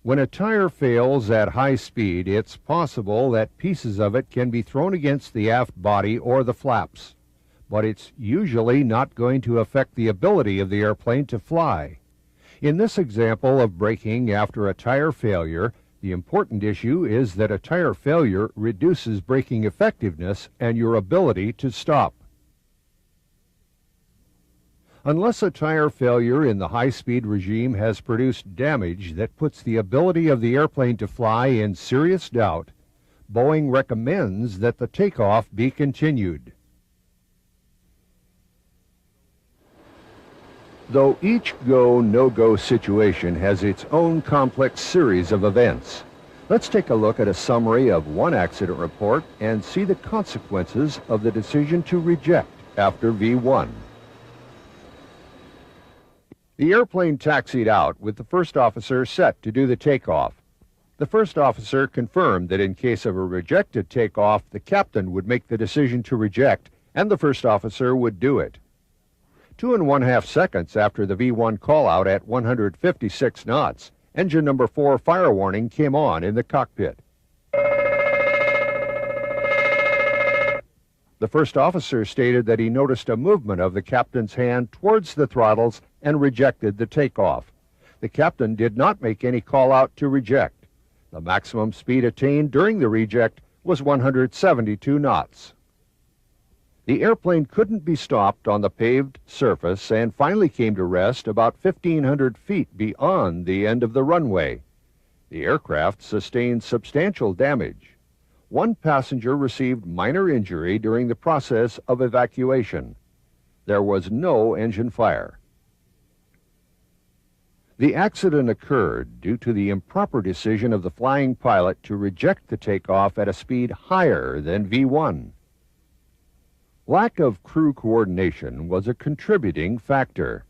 When a tire fails at high speed, it's possible that pieces of it can be thrown against the aft body or the flaps, but it's usually not going to affect the ability of the airplane to fly. In this example of braking after a tire failure, the important issue is that a tire failure reduces braking effectiveness and your ability to stop. Unless a tire failure in the high-speed regime has produced damage that puts the ability of the airplane to fly in serious doubt, Boeing recommends that the takeoff be continued. Though each go, no-go situation has its own complex series of events, let's take a look at a summary of one accident report and see the consequences of the decision to reject after V1. The airplane taxied out with the first officer set to do the takeoff. The first officer confirmed that in case of a rejected takeoff, the captain would make the decision to reject, and the first officer would do it. 2.5 seconds after the V1 call-out at 156 knots, engine number 4 fire warning came on in the cockpit. The first officer stated that he noticed a movement of the captain's hand towards the throttles and rejected the takeoff. The captain did not make any call out to reject. The maximum speed attained during the reject was 172 knots. The airplane couldn't be stopped on the paved surface and finally came to rest about 1,500 feet beyond the end of the runway. The aircraft sustained substantial damage. One passenger received minor injury during the process of evacuation. There was no engine fire. The accident occurred due to the improper decision of the flying pilot to reject the takeoff at a speed higher than V1. Lack of crew coordination was a contributing factor.